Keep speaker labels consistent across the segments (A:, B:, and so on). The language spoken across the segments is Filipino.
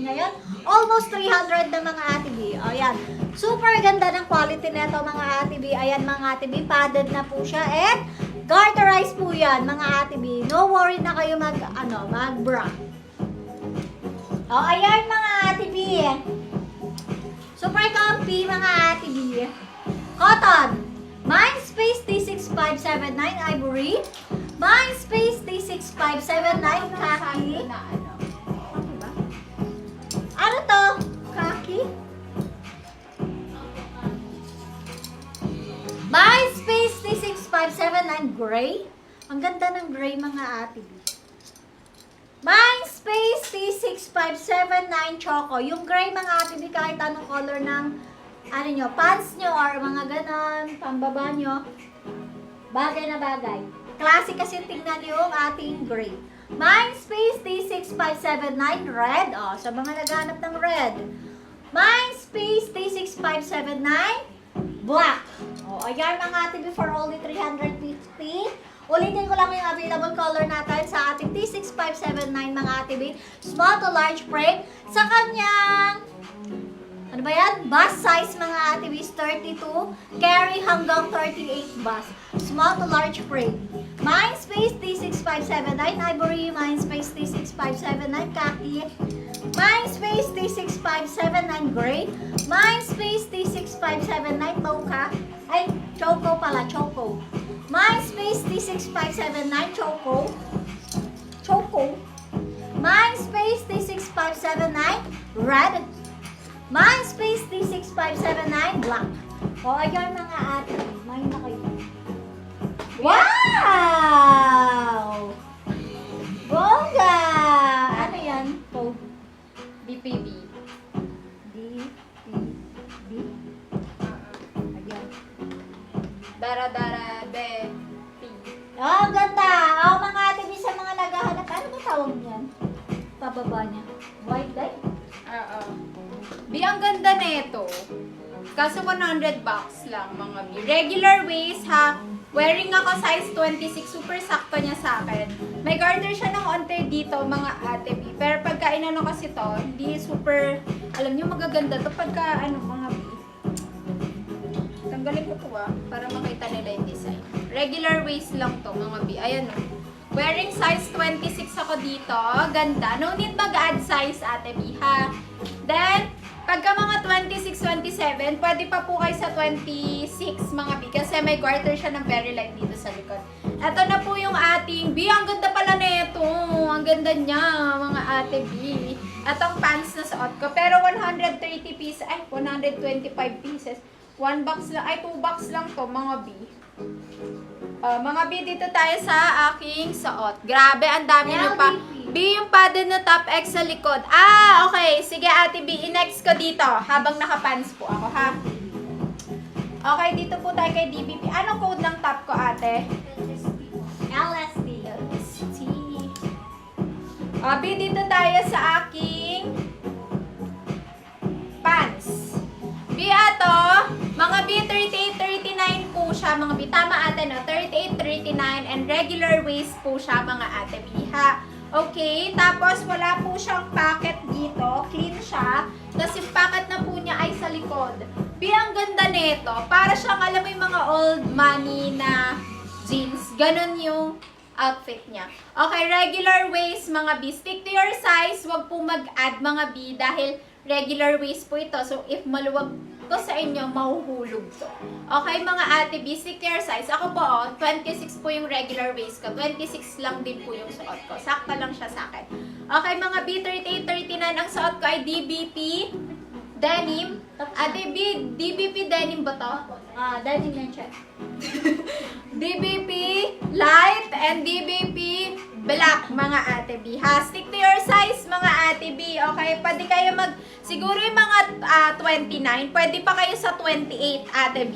A: Ngayon, almost 300 na mga Ate B. Ayan. Super ganda ng quality nito mga Ate B. Ayan mga Ate B, padded na po siya. And garterized po yan mga Ate B. No worry na kayo mag-bra. Ayan mga Ate B. Super comfy mga Ate B. Cotton. Mindspace T6579 Ivory. Mindspace T6579 Khaki. Ano to? Khaki? Mindspace T6579 Gray. Ang ganda ng gray mga Ate B. Mindspace T6579 Choco. Yung gray mga Ate B, kahit anong color ng pants nyo or mga ganon, pambaba nyo. Bagay na bagay. Classic kasi tingnan yung ating gray. Mindspace T6579 Red. Sa mga naghanap ng red. Mindspace T6579 Black. Ayan mga Ate B for only 350. Ulitin ko lang yung available color natin sa ating T6579 mga Ate B. Small to large frame. Sa kanyang bust size mga Ate B is 32. Carry hanggang 38 bust. Small to large frame. Mindspace T6579 Ivory. Mindspace T6579 Khaki. Mindspace T6579 Gray. Mindspace T6579 Mocha. Ay, Choco pala, Choco. Mindspace T6579 Choco. Choco. Mindspace T6579 Red. Mindspace T6579 Black. Ayan mga Ate. Mahin na kayo. Wow! Bongga! Ano yan? Code?
B: DPB.
A: DPB. Ayan.
B: Dara-dara, be, ping.
A: Ang ganda! Mga Ate, sa mga naghahanap, ano ba tawag niyan? Pababa niya. White light?
B: Oo. Bi, ang ganda nito. Kaso 100 bucks lang, mga bi. Regular waist, ha? Wearing ako size 26, super sakto niya sa akin. May garter siya ng onte dito, mga Ate B. Pero pagka inano kasi to, hindi super, alam niyo magaganda to pagka, mga B. Tanggalin ko to para makita nila yung design. Regular waist lang to, mga B. Ayan o. Wearing size 26 ako dito. Ganda. No need mag-add size, Ate B, ha? Then, pagka mga 26, 27, pwede pa po kayo sa 26, mga B. Kasi may garter siya ng very light dito sa likod. Ito na po yung ating B. Ang ganda pala nito. Ang ganda niya, mga Ate B. Itong pants na suot ko. Pero 130 pieces, 125 pieces. 1 box lang, 2 box lang to, mga B. Mga B, dito tayo sa aking suot. Grabe, ang dami nyo pa. B, yung padded na top X sa likod. Okay. Sige, Ate B, i-next ko dito habang nakapants po ako, ha? Okay, dito po tayo kay DBP. Anong code ng top ko, Ate?
A: LST.
B: LST. B, dito tayo sa aking pants. B, ato, mga B, 38-39 po siya, mga B. Tama, Ate, no? 38-39 and regular waist po siya, mga Ate B, ha? Okay, tapos wala po siyang pocket dito. Clean siya. Tapos yung pocket na po niya ay sa likod. B, ang ganda nito. Para siyang, alam mo yung mga old money na jeans. Ganon yung outfit niya. Okay, regular waist, mga B. Stick to your size. Huwag po mag-add, mga B, dahil regular waist po ito. So, if maluwag to sa inyo, mahuhulog to. Okay, mga Ate B, stick to your size. Ako po, 26 po yung regular waist ko. 26 lang din po yung suot ko. Sakta lang siya sa akin. Okay, mga B, 38-39 ang suot ko ay DBP denim. Ate B, DBP denim ba to?
A: Denim yan siya.
B: DBP light and DBP black, mga Ate B, ha? Stick to your size, mga Ate B, okay? Pwede kayo siguro yung mga 29, pwede pa kayo sa 28, Ate B.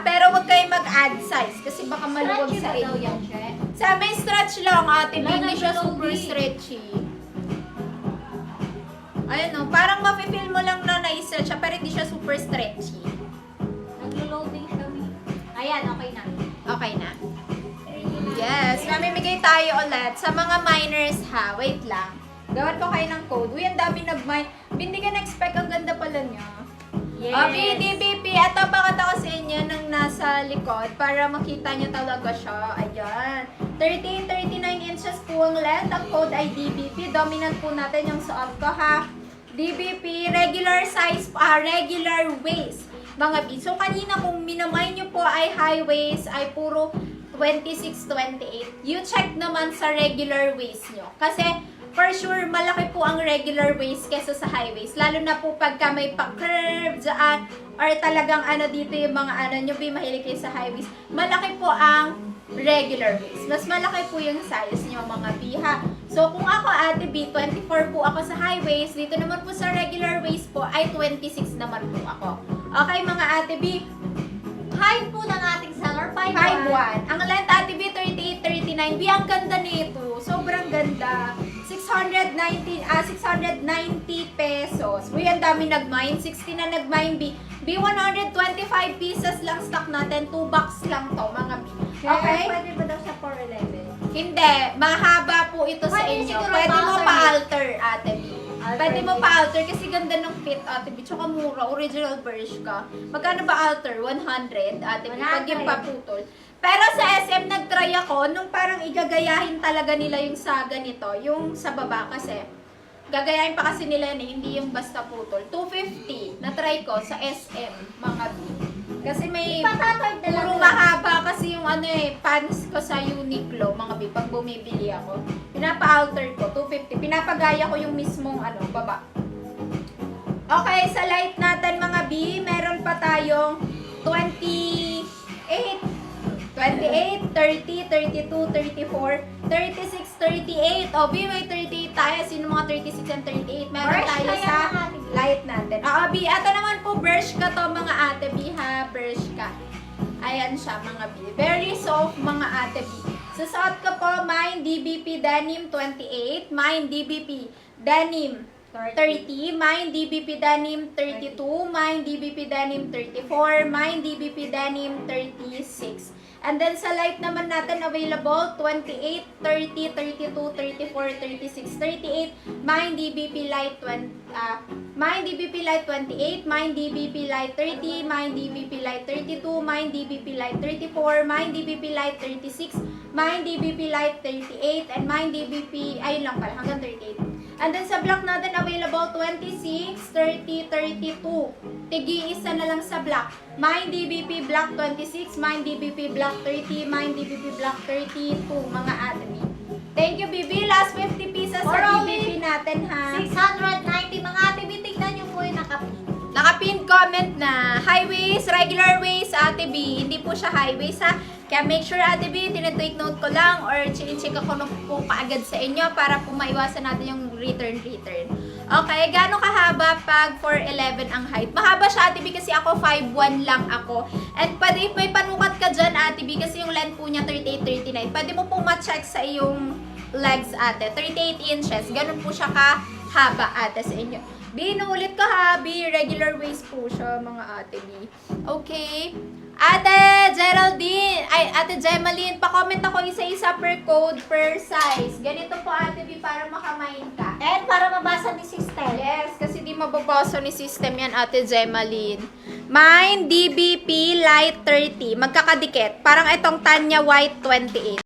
B: Pero wag kayo mag-add size kasi baka maluwag sa inyo. Sa may stretch lang, Ate B, hindi siya super stretchy. Ayun, no, parang mafe-feel mo lang na na-stretch siya, pero hindi siya super stretchy.
A: Naglo-load
B: tayo ulit sa mga minors ha. Wait lang. Gawan ko kayo ng code. Uy, ang dami nag-mine. Hindi ka na-expect. Ang ganda pala niya.
A: Yes.
B: BDBP, ito pakita ko sa inyo ng nasa likod para makita nyo talaga siya. Ayan. 38-39 inches po ang length. Ang code ay DBP. Dominant po natin yung suot ko ha. DBP, regular size, regular waist. Mga B. So, kanina kung minamay nyo po ay high waist, ay puro 26-28. You check naman sa regular waist nyo. Kasi, for sure, malaki po ang regular waist kesa sa high waist. Lalo na po pagka may pa-curve dyan, or talagang ano dito yung mga ano nyo, mahilig kayo sa high waist. Malaki po ang regular waist. Mas malaki po yung size nyo, mga biha. So, kung ako, Ate B, 24 po ako sa high waist. Dito naman po sa regular waist po, ay 26 naman po ako. Okay, mga Ate B.
A: Height po ng ating seller, 5'1".
B: 5'1". Ang length, Ate B, 38-39. B, ang ganda nito. Sobrang ganda. 690 pesos. Uy, ang dami nag-mine. 60 na nag-mine, B. B, 125 pieces lang stock natin. 2 box lang to, mga B. Okay?
A: Pwede ba daw sa 411?
B: Hindi. Mahaba po ito sa
A: Pwede
B: inyo.
A: siguro
B: Pwede mo
A: pa-alter.
B: pa-alter, Ate B. Pwede mo
A: Alter.
B: pa-alter kasi ganda ng fit, Ate B. Tsaka mura. Original Bershka. Magkano ba alter? 100, Ate B. Pag yung
A: 100.
B: paputol. Pero sa SM, nag-try ako nung parang igagayahin talaga nila yung sa ganito. Yung sa baba kasi. Gagayahin pa kasi nila yan eh, hindi yung basta putol. 250. Na-try ko sa SM, mga B. Kasi may
A: Ipatatawid na lang
B: puro
A: nila.
B: mahaba kasi yung ano eh, pants ko sa Uniqlo, mga B, pag bumibili ako. Pinapa-alter ko, 250. Pinapagaya ko yung mismong ano, baba. Okay, sa light natin mga B, meron pa tayong 28, 30, 32, 34, 36, 38. O, B, may 38 tayo. Sino mga 36 and 38? Meron
A: Brush
B: tayo
A: kaya
B: sa
A: ng ating
B: light natin. Oo, B, ito naman po, brush ka to, mga ate B, ha? Brush ka. Ayan siya, mga B. Very soft, mga ate B. Susuot ko po, Mine DBP Denim 28, Mine DBP Denim 30, Mine DBP Denim 32, Mine DBP Denim 34, Mine DBP Denim 36. And then sa light naman natin available 28, 30, 32, 34, 36, 38, Mine DBP Light 20, Mine DBP Light 28, Mine DBP Light 30, Mine DBP Light 32, Mine DBP Light 34, Mine DBP Light 36, Mine DBP Light 38, and Mine DBP, ayun lang pala, hanggang 38. And then sa black natin available 26, 30, 32. Tigi-isa na lang sa black. Mine DBP Black 26, Mine DBP Black 30, Mine DBP Black 32, mga ate B. Thank you, BB. Last 50 pieces
A: For
B: sa
A: only
B: DBP natin, ha?
A: 690 mga ate B, tignan nyo po yung nakapin.
B: Nakapin comment na high waist, regular waist, Ate B. Hindi po siya high waist, ha? Kaya make sure, Ate B, tinitake note ko lang or check ako na po kaagad sa inyo para po maiwasan natin yung return. Okay, gaano kahaba pag 4'11 ang height? Mahaba siya, Ate B, kasi ako 5'1 lang ako. And pwede may panukat ka dyan, Ate B, kasi yung length po niya 38-39. Pwede mo po ma-check sa iyong legs, Ate. 38 inches. Ganun po siya kahaba, Ate, sa inyo. B, naulit ko ha. B, regular waist po siya, mga Ate B. Okay. Ate Geraldine, ay Ate Gemaline, pa-comment ako isa-isa per code, per size. Ganito po, Ate B, para makamain ka.
A: And para mabasa ni Sister.
B: Yes, kasi di mababasa ni system yan, Ate Gemaline. Mine DBP Light 30, magkakadikit. Parang itong Tanya White 28.